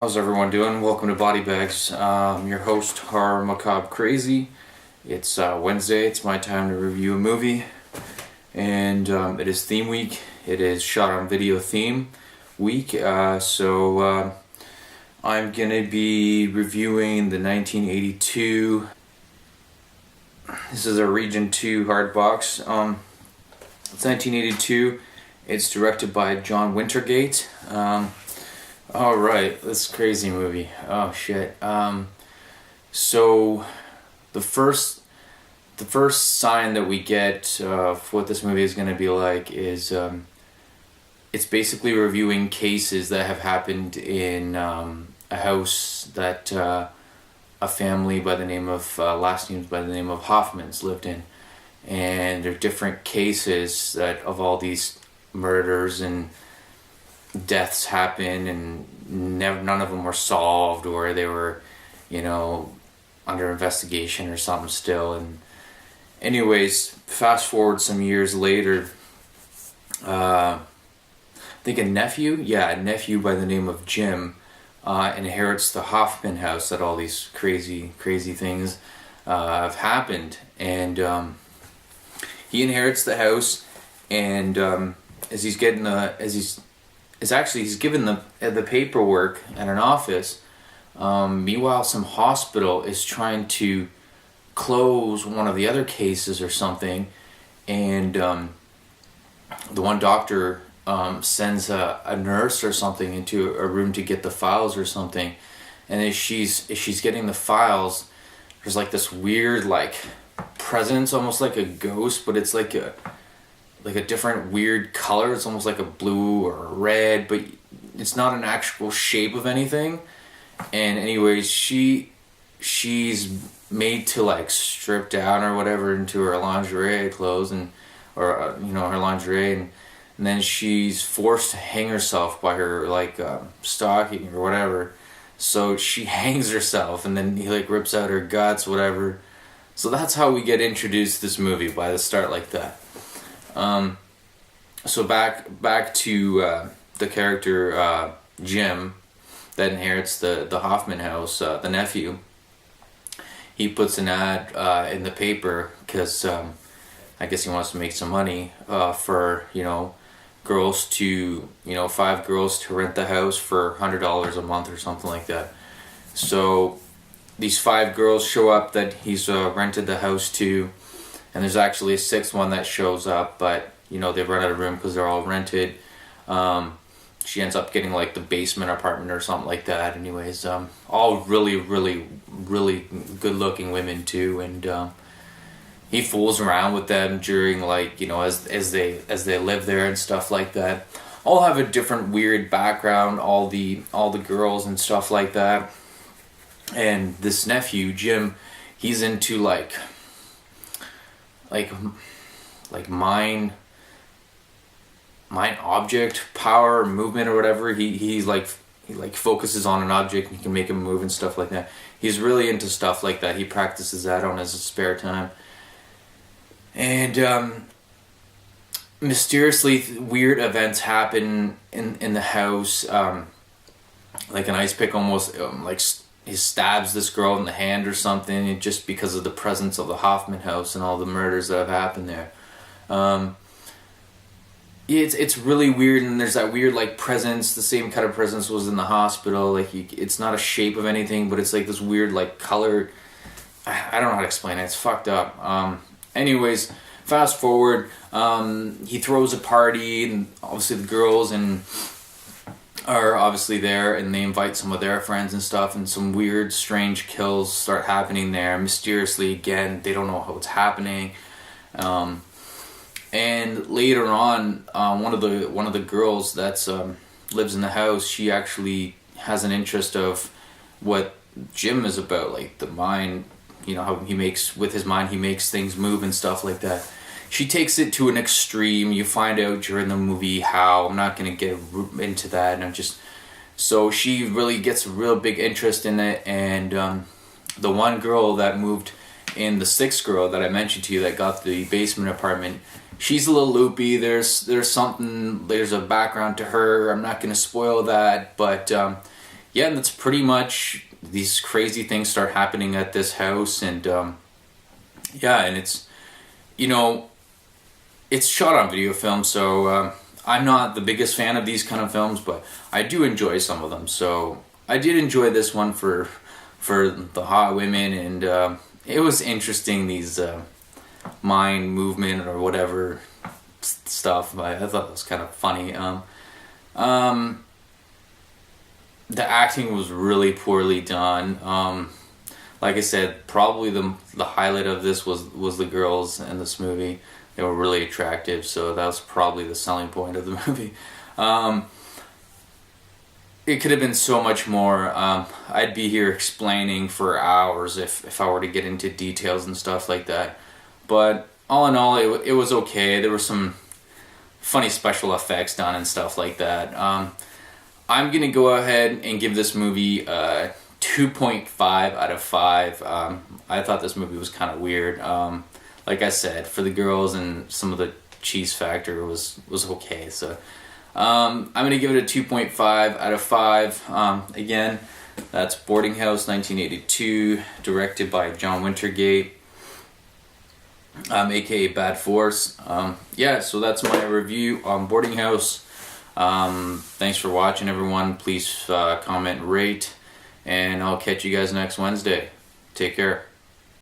How's everyone doing? Welcome to BodyBags. I'm your host, HorrorMacabreCrazy. It's Wednesday. It's my time to review a movie, and it is theme week. It is shot on video theme week. So I'm gonna be reviewing the 1982. This is a Region 2 hardbox. It's 1982. It's directed by John Wintergate. All right, this crazy movie. Oh shit. So the first sign that we get for what this movie is going to be like is it's basically reviewing cases that have happened in a house that a family by the name of last names by the name of Hoffmans lived in, and there are different cases that of all these murders and deaths happen, and none of them were solved, or they were, under investigation or something still. And anyways, fast forward some years later, I think a nephew by the name of Jim inherits the Hoffman house that all these crazy things have happened, and he inherits the house, and he's given the paperwork at an office. Meanwhile, some hospital is trying to close one of the other cases or something, and the one doctor sends a nurse or something into a room to get the files or something. And as she's getting the files, there's like this weird presence, almost like a ghost, but it's like a different weird color. It's almost like a blue or a red, but it's not an actual shape of anything. And anyways, she's made to strip down or whatever into her lingerie clothes her lingerie, and then she's forced to hang herself by her stocking or whatever. So she hangs herself, and then he rips out her guts, whatever. So that's how we get introduced to this movie, by the start like that. So back to the character Jim that inherits the Hoffman house, the nephew. He puts an ad in the paper because I guess he wants to make some money for girls to 5 girls to rent the house for $100 a month or something like that. So these 5 girls show up that he's rented the house to, and there's actually a 6th one that shows up, but they've run out of room because they're all rented. She ends up getting the basement apartment or something like that. Anyways, all really good looking women too, and he fools around with them during as they live there and stuff like that. All have a different weird background, all the girls and stuff like that. And this nephew Jim, he's into mind object power movement or whatever. He focuses on an object and he can make him move and stuff like that. He's really into stuff like that. He practices that on his spare time. And mysteriously weird events happen in the house. Like an ice pick almost he stabs this girl in the hand or something, just because of the presence of the Hoffman house and all the murders that have happened there. It's really weird, and there's that weird presence. The same kind of presence was in the hospital. It's not a shape of anything, but it's this weird color. I don't know how to explain it. It's fucked up. Anyways, fast forward. He throws a party, and obviously the girls are obviously there, and they invite some of their friends and stuff, and some weird, strange kills start happening there mysteriously. Again, they don't know how it's happening. And later on, one of the girls that's lives in the house, she actually has an interest of what Jim is about, the mind. How he makes with his mind, he makes things move and stuff like that. She takes it to an extreme. You find out during the movie how. I'm not gonna get into that, and so she really gets a real big interest in it. And the one girl that moved in, the 6th girl that I mentioned to you that got the basement apartment, she's a little loopy. There's a background to her. I'm not gonna spoil that, but yeah, and that's pretty much, these crazy things start happening at this house, and yeah, and it's, you know, it's shot on video film, so I'm not the biggest fan of these kind of films, but I do enjoy some of them. So I did enjoy this one for the hot women, and it was interesting, these mind movement or whatever stuff. I thought it was kind of funny. The acting was really poorly done. Like I said, probably the highlight of this was the girls in this movie. They were really attractive, so that was probably the selling point of the movie. It could have been so much more. I'd be here explaining for hours if I were to get into details and stuff like that. But all in all, it was okay. There were some funny special effects done and stuff like that. I'm gonna go ahead and give this movie 2.5 out of 5. I thought this movie was kind of weird. Like I said, for the girls and some of the cheese factor was okay. So I'm gonna give it a 2.5 out of 5. Again, that's Boarding House 1982, directed by John Wintergate, aka Bad Force. Yeah, so that's my review on Boarding House. Thanks for watching, everyone. Please comment, rate, and I'll catch you guys next Wednesday. Take care.